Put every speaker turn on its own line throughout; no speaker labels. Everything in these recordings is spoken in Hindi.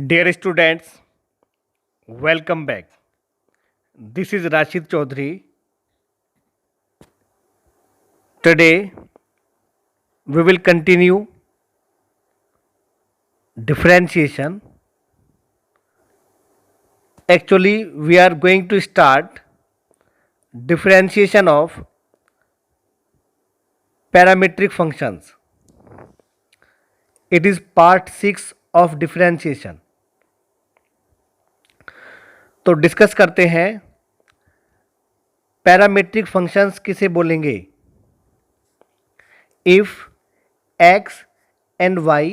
Dear students, welcome back. This is Rashid Chaudhary. Today we will continue differentiation. Actually, we are going to start differentiation of parametric functions. It is part 6 of differentiation. तो डिस्कस करते हैं पैरामीट्रिक फंक्शंस किसे बोलेंगे। If x and y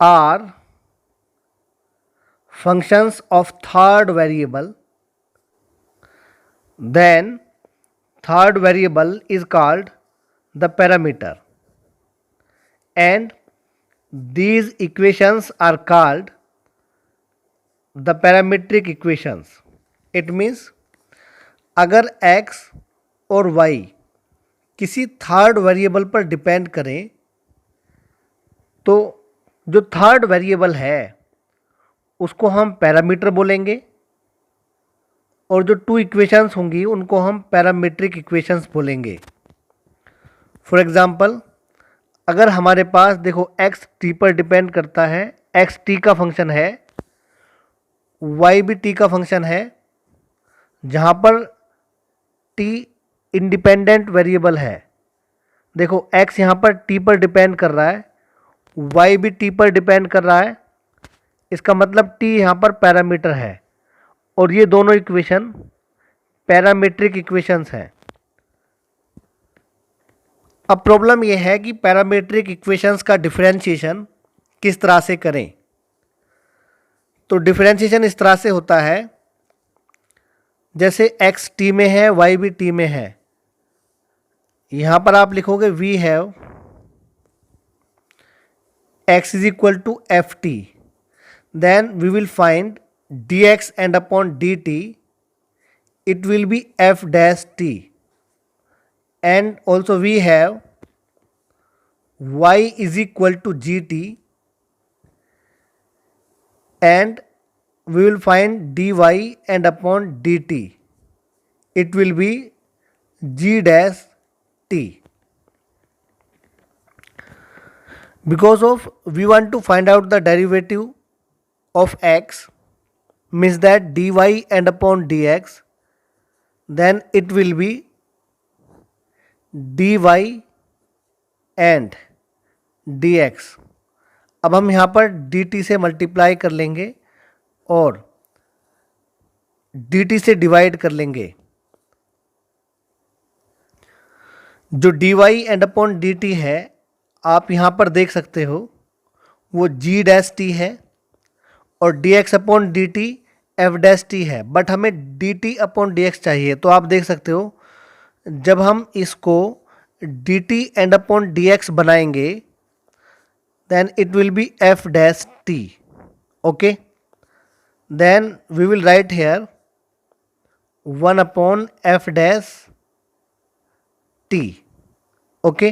are functions of third variable, then third variable is called the parameter, and these equations are called the parametric equations. It means अगर x और y किसी थर्ड वेरिएबल पर डिपेंड करें तो जो थर्ड वेरिएबल है उसको हम पैरामीटर बोलेंगे और जो टू इक्वेशंस होंगी उनको हम पैरामीट्रिक इक्वेशंस बोलेंगे। फॉर एग्जांपल, अगर हमारे पास देखो x t पर डिपेंड करता है, x t का फंक्शन है, y भी t का फंक्शन है, जहाँ पर t इंडिपेंडेंट वेरिएबल है। देखो x यहाँ पर t पर डिपेंड कर रहा है, y भी t पर डिपेंड कर रहा है, इसका मतलब t यहाँ पर पैरामीटर है और ये दोनों इक्वेशन पैरामीट्रिक इक्वेशंस हैं। अब प्रॉब्लम यह है कि पैरामीट्रिक इक्वेशंस का डिफरेंशिएशन किस तरह से करें। तो डिफरेंशिएशन इस तरह से होता है, जैसे x t में है, y भी t में है। यहाँ पर आप लिखोगे we have x is equal to F T, then we will find dx and upon dt it will be f dash t, and also we have y is equal to gt and we will find dy and upon dt it will be g dash t. Because of we want to find out the derivative of x, means that dy and upon dx, then it will be dy and dx. अब हम यहाँ पर dt से मल्टीप्लाई कर लेंगे और dt से डिवाइड कर लेंगे। जो dy एंड अपॉन dt है आप यहाँ पर देख सकते हो वो g डैश t है और dx upon dt f dash t है, बट हमें dt अपॉन dx चाहिए। तो आप देख सकते हो जब हम इसको dt एंड अपॉन dx बनाएंगे then it will be f dash t. Okay, then we will write here 1 upon f dash t. Okay,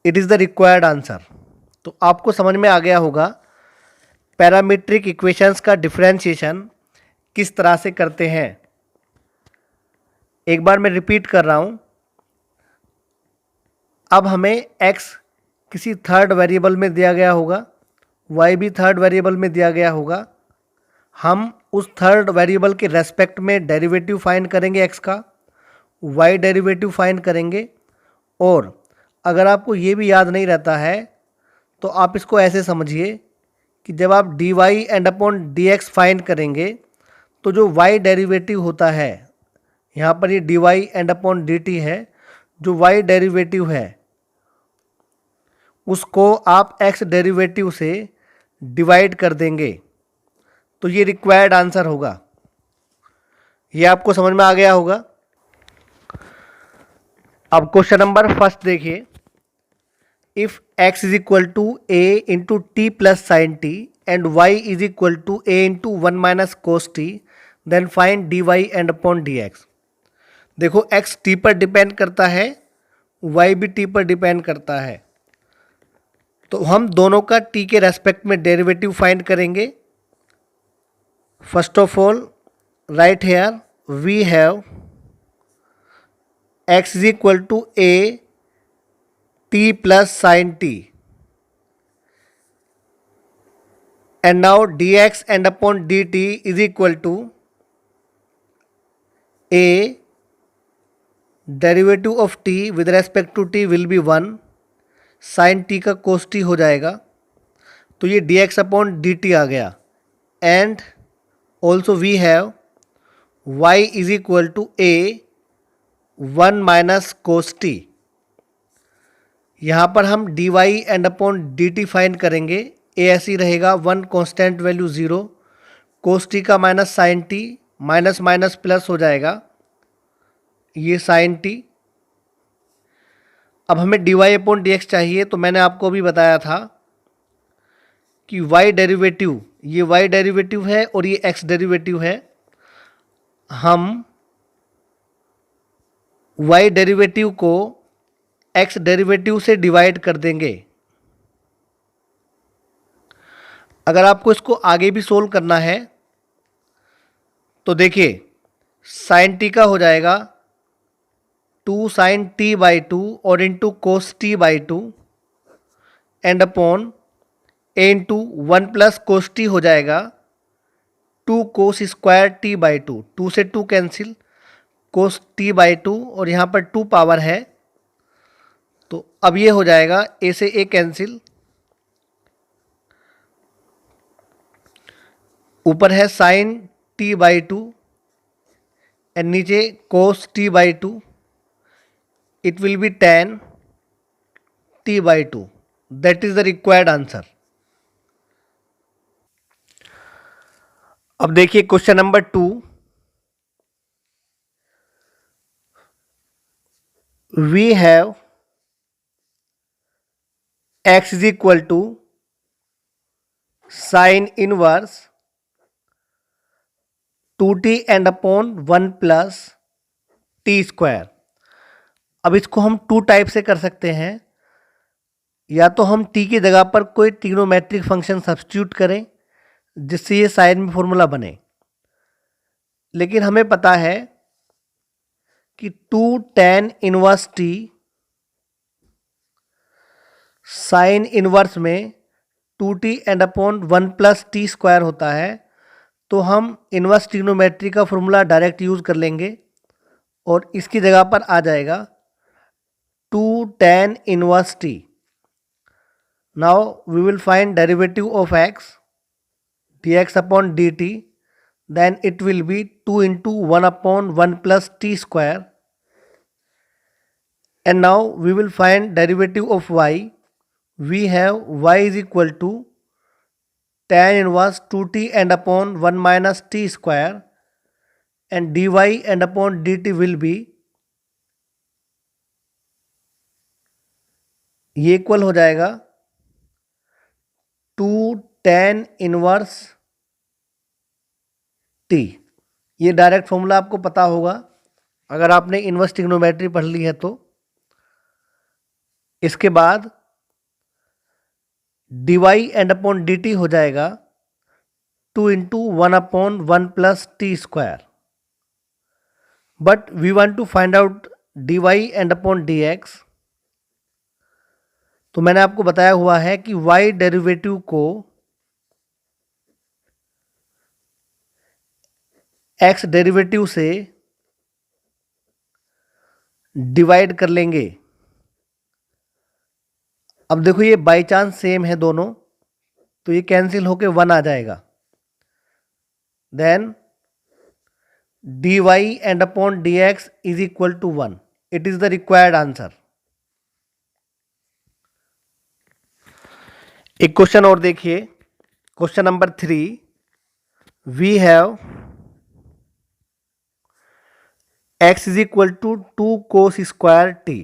it is the required answer. तो आपको समझ में आ गया होगा पैरामीट्रिक इक्वेशंस का डिफरेंशिएशन किस तरह से करते हैं। एक बार मैं रिपीट कर रहा हूँ। अब हमें x किसी थर्ड वेरिएबल में दिया गया होगा, y भी थर्ड वेरिएबल में दिया गया होगा। हम उस थर्ड वेरिएबल के रेस्पेक्ट में डेरिवेटिव फाइंड करेंगे x का, y डेरिवेटिव फाइंड करेंगे। और अगर आपको ये भी याद नहीं रहता है तो आप इसको ऐसे समझिए कि जब आप dy and upon dx find करेंगे तो जो y डेरिवेटिव होता है, यहाँ पर ये dy एंड अपॉन dt है, जो y डेरिवेटिव है उसको आप x डेरिवेटिव से डिवाइड कर देंगे तो ये रिक्वायर्ड आंसर होगा। ये आपको समझ में आ गया होगा। अब क्वेश्चन नंबर फर्स्ट देखिए। If x is equal to a into T plus sine T and y is equal to a into 1 minus cos T, then find dy and upon dx। देखो x t पर डिपेंड करता है, y भी t पर डिपेंड करता है। तो हम दोनों का t के रेस्पेक्ट में डेरिवेटिव फाइंड करेंगे. First of all write here we have x is equal to a t plus sine t, and now dx and upon dt is equal to a derivative of t with respect to t will be 1 sin t का cos t हो जाएगा. तो ये dx upon dt आ गया. And also we have y is equal to a 1 minus cos t. यहाँ पर हम dy and upon dt find करेंगे. a ऐसे ही रहेगा 1 कांस्टेंट वैल्यू 0, cos t का minus sine t, minus minus plus हो जाएगा ये साइन t. अब हमें dy अपॉन dx चाहिए. तो मैंने आपको अभी बताया था कि y डेरिवेटिव, ये y डेरिवेटिव है और ये x डेरिवेटिव है. हम y डेरिवेटिव को x डेरिवेटिव से डिवाइड कर देंगे. अगर आपको इसको आगे भी सोल्व करना है तो देखिए साइन t का हो जाएगा 2 साइन t बाई 2 और into cos t by 2 and upon a into 1 plus cos t हो जाएगा 2 कोस स्क्वायर t बाई 2. 2 से 2 कैंसिल, कोस t बाई 2 और यहाँ पर 2 पावर है. तो अब ये हो जाएगा a से a कैंसिल, ऊपर है साइन t बाई 2 एंड नीचे cos t by 2. It will be tan t by 2. That is the required answer. अब देखिए question number 2. We have x is equal to sine inverse 2t and upon 1 plus T square. अब इसको हम 2 टाइप से कर सकते हैं. या तो हम t की जगह पर कोई ट्रिग्नोमेट्रिक फंक्शन सब्स्टिट्यूट करें जिससे ये साइन में फॉर्मूला बने. लेकिन हमें पता है कि 2 tan inverse t sine inverse में 2t and upon 1 plus T square होता है. तो हम इनवर्स ट्रिग्नोमेट्री का फॉर्मूला डायरेक्ट यूज़ कर लेंगे और इसकी जगह पर आ जाएगा 2 tan inverse t. Now we will find derivative of x dx upon dt. then it will be 2 into 1 upon 1 plus t square. And now we will find derivative of y. We have y is equal to tan inverse 2t and upon 1 minus t square, and dy and upon dt will be, ये इक्वल हो जाएगा 2 tan इनवर्स t. ये डायरेक्ट फॉर्मूला आपको पता होगा अगर आपने इनवर्स ट्रिग्नोमेट्री पढ़ ली है तो. इसके बाद dy एंड अपॉन dt हो जाएगा 2 into 1 upon 1 plus T square. But we want to find out dy and upon dx. तो मैंने आपको बताया हुआ है कि y डेरिवेटिव को x डेरिवेटिव से डिवाइड कर लेंगे. अब देखो ये बाई चांस सेम है दोनों, तो ये कैंसिल होके 1 आ जाएगा. Then dy and upon dx is equal to 1. It is the required answer. एक क्वेश्चन और देखिए, question number 3. We have x is equal to 2 cos square t.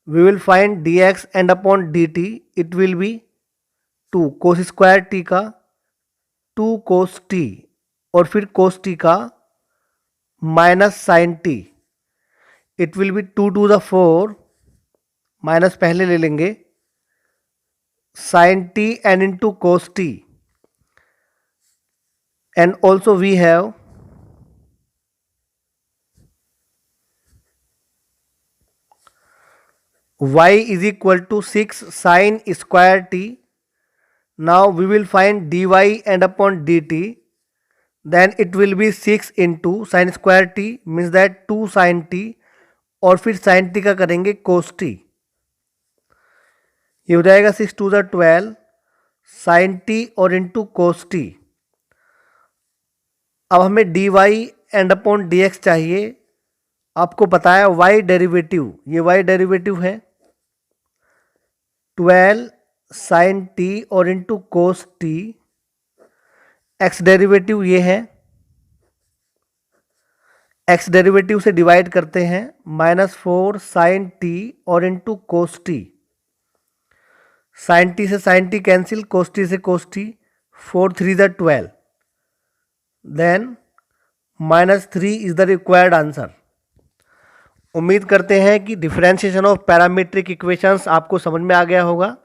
We will find dx and upon dt. It will be 2 cos square t का 2 cos t और फिर cos t का minus sine t. It will be 2 to the 4, minus पहले ले लेंगे, sin t and into cos t, and also we have y is equal to 6 sin square t. Now we will find dy and upon dt, then it will be 6 into sin square t means that 2 sin t, और फिर sin t का करेंगे cos t, ये हो जाएगा 6 to the 12 sin t और इंटू cos t. अब हमें dy एंड अपॉन dx चाहिए. आपको पता है y डेरिवेटिव, ये y डेरिवेटिव है 12 sin t और into cos t, x derivative ये है, x डेरिवेटिव से डिवाइड करते हैं -4 sin t और into cos t, sin t से sin t cancel, cos t से cos t, 4 3 the 12, then -3 is the required answer. उम्मीद करते हैं कि डिफरेंशिएशन ऑफ पैरामीट्रिक इक्वेशंस आपको समझ में आ गया होगा.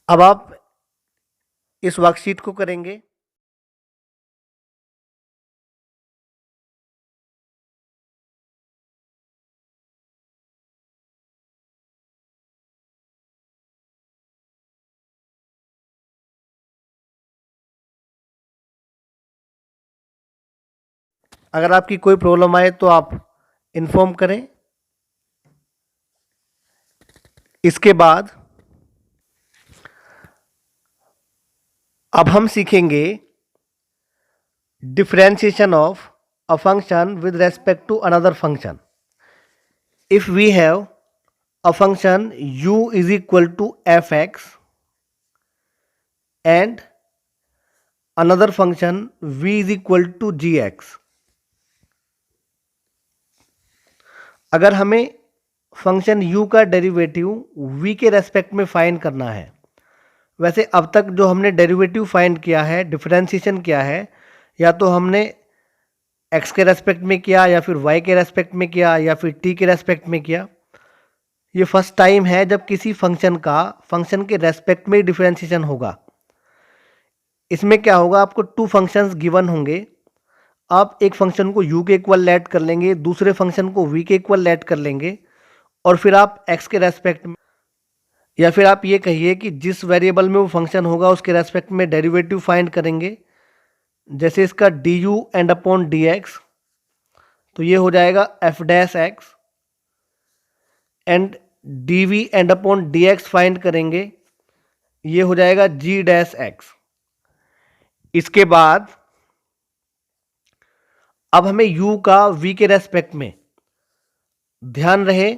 अब आप इस वर्कशीट को करेंगे. अगर आपकी कोई प्रॉब्लम आए तो आप इन्फॉर्म करें. इसके बाद अब हम सीखेंगे differentiation of a function with respect to another function. If we have a function u is equal to fx and another function v is equal to gx. अगर हमें फंक्शन u का डेरिवेटिव v के रेस्पेक्ट में फाइंड करना है, वैसे अब तक जो हमने डेरिवेटिव फाइंड किया है, डिफरेंशिएशन किया है, या तो हमने x के रेस्पेक्ट में किया, या फिर y के रेस्पेक्ट में किया, या फिर t के रेस्पेक्ट में किया. ये फर्स्ट टाइम है जब किसी फंक्शन का फंक्शन के रेस्पेक्ट में डिफरेंशिएशन होगा. इसमें क्या होगा, आपको 2 फंक्शंस गिवन होंगे. आप एक फंक्शन को u के इक्वल लेट कर लेंगे, दूसरे फंक्शन को v के इक्वल लेट कर लेंगे, और फिर आप x के रेस्पेक्ट में, या फिर आप ये कहिए कि जिस वेरिएबल में वो फंक्शन होगा उसके रेस्पेक्ट में डेरिवेटिव फाइंड करेंगे. जैसे इसका du एंड अपॉन dx, तो ये हो जाएगा f dash x, and dv and upon dx find करेंगे, ये हो जाएगा g डैश x. इसके बाद अब हमें u का v के रेस्पेक्ट में, ध्यान रहे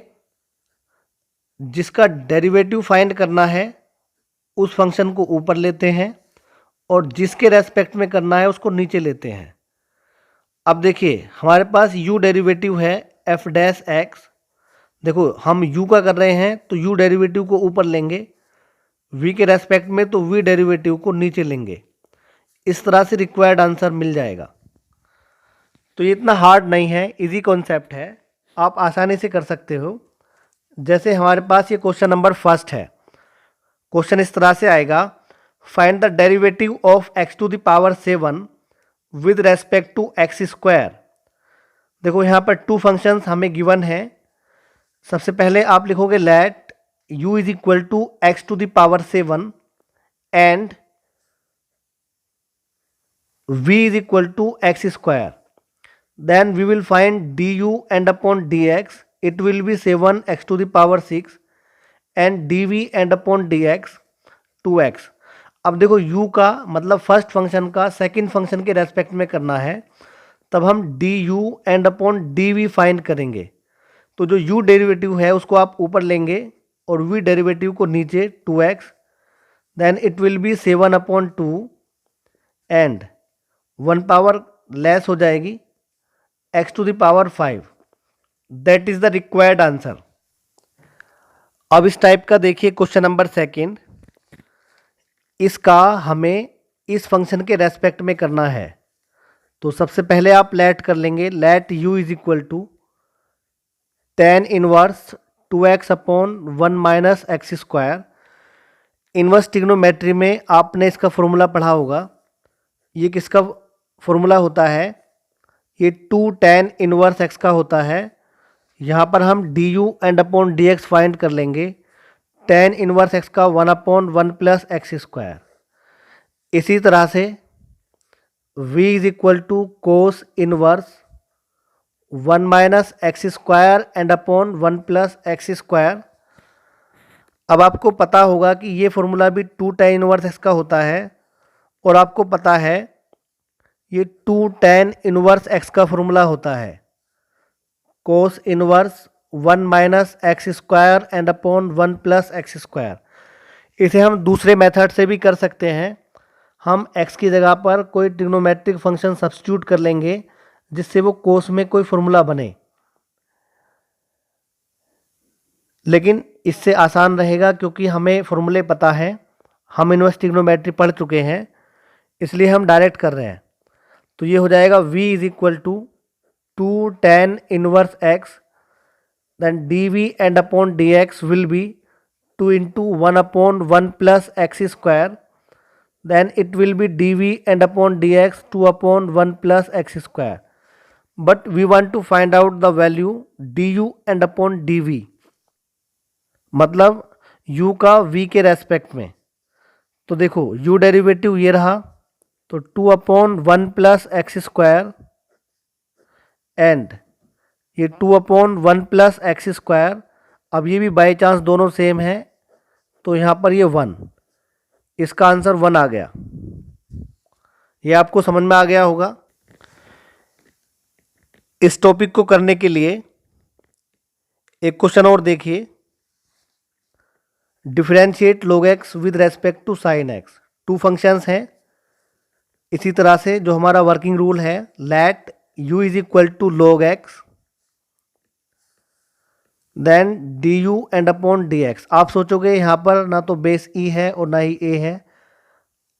जिसका डेरिवेटिव फाइंड करना है उस फंक्शन को ऊपर लेते हैं, और जिसके रेस्पेक्ट में करना है उसको नीचे लेते हैं. अब देखिए हमारे पास u डेरिवेटिव है f डैश x. देखो हम u का कर रहे हैं तो u डेरिवेटिव को ऊपर लेंगे, v के रेस्पेक्ट में तो v डेरिवेटिव को नीचे लेंगे. इस तरह से रिक्वायर्ड आंसर मिल जाएगा. तो ये इतना हार्ड नहीं है, इजी कॉन्सेप्ट है, आप आसानी से कर सकते हो. जैसे हमारे पास ये क्वेश्चन नंबर फर्स्ट है. क्वेश्चन इस तरह से आएगा, find the derivative of x to the power 7 with respect to x square. देखो यहाँ पर 2 फंक्शंस हमें गिवन है. सबसे पहले आप लिखोगे let u is equal to x to the power 7 and v is equal to x square. Then we will find du and upon dx, it will be 7x to the power 6 and dv and upon dx 2x. अब देखो u का मतलब फर्स्ट फंक्शन का सेकंड फंक्शन के रेस्पेक्ट में करना है, तब हम du and upon dv find करेंगे. तो जो u डेरिवेटिव है उसको आप ऊपर लेंगे और v डेरिवेटिव को नीचे 2x. Then it will be 7 upon 2 and 1 power less हो जाएगी x to the power 5. That is the required answer. अब इस टाइप का देखिए क्वेश्चन नंबर सेकंड. इसका हमें इस फंक्शन के रेस्पेक्ट में करना है. तो सबसे पहले आप लेट कर लेंगे, let u is equal to tan inverse 2x upon 1 minus X square. Inverse trigonometry में आपने इसका फॉर्मूला पढ़ा होगा। ये किसका फॉर्मूला होता है? ये 2 tan इनवर्स x का होता है। यहाँ पर हम D U and upon D x find कर लेंगे। tan इनवर्स x का 1 अपॉन 1 प्लस एक्स स्क्वायर। इसी तरह से v is equal to cos inverse 1 minus X square and upon 1 plus X square. अब आपको पता होगा कि ये फॉर्मूला भी 2 tan इनवर्स x का होता है, और आपको पता है ये 2 tan इनवर्स x का फॉर्मूला होता है कोस inverse 1 minus X square and upon 1 plus X square. इसे हम दूसरे मेथड से भी कर सकते हैं। हम x की जगह पर कोई ट्रिग्नोमेट्रिक फंक्शन सब्स्टिट्यूट कर लेंगे जिससे वो कोस में कोई फॉर्मूला बने, लेकिन इससे आसान रहेगा क्योंकि हमें फॉर्मूले पता है, हम इनवर्स ट्रिग्नोमेट्री पढ़ चुके हैं, इसलिए हम डायरेक्ट कर रहे हैं। तो ये हो जाएगा v is equal to 2 tan inverse x, then dv and upon dx will be 2 into 1 upon 1 plus x square, then it will be dv and upon dx 2 upon 1 plus x square, but we want to find out the value du and upon dv, मतलब u का v के रेस्पेक्ट में। तो देखो u डेरिवेटिव ये रहा, तो 2 upon 1 plus X square and ये 2 अपॉन 1 प्लस एक्स स्क्वायर। अब ये भी बाई चांस दोनों सेम है, तो यहाँ पर ये 1, इसका आंसर 1 आ गया। ये आपको समझ में आ गया होगा। इस टॉपिक को करने के लिए एक क्वेश्चन और देखिए। Differentiate log x with respect to sine x। 2 functions हैं। इसी तरह से जो हमारा वर्किंग रूल है, let u is equal to log x then D U and upon D X. आप सोचोगे यहाँ पर ना तो बेस e है और ना ही a है।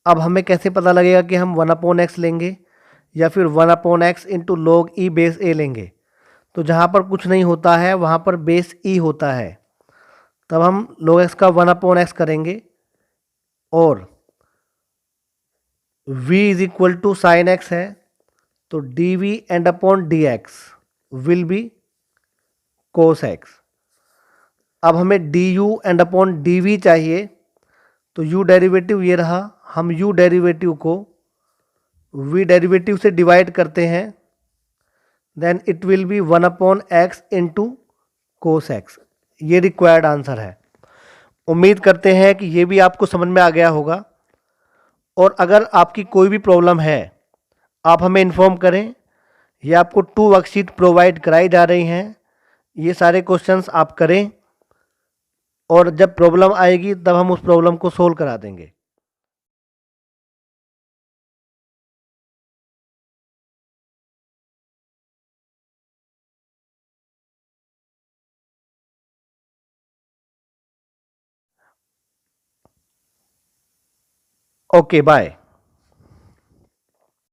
अब हमें कैसे पता लगेगा कि हम 1 अपॉन एक्स लेंगे या फिर 1 upon X into log E base a लेंगे? तो जहाँ पर कुछ नहीं होता है वहाँ पर बेस e होता है, तब हम log x का 1 अपॉन एक्स करेंगे, और v is equal to sine X है, तो D V and upon D X will be cos X. अब हमें D U and upon D V चाहिए, तो u डेरिवेटिव ये रहा, हम u डेरिवेटिव को v डेरिवेटिव से डिवाइड करते हैं, then it will be 1 upon X into cos X. ये रिक्वायर्ड आंसर है। उम्मीद करते हैं कि ये भी आपको समझ में आ गया होगा, और अगर आपकी कोई भी प्रॉब्लम है आप हमें इन्फॉर्म करें। ये आपको 2 वर्कशीट प्रोवाइड कराई जा रही हैं, ये सारे क्वेश्चंस आप करें, और जब प्रॉब्लम आएगी तब हम उस प्रॉब्लम को सोल्व करा देंगे। Okay bye.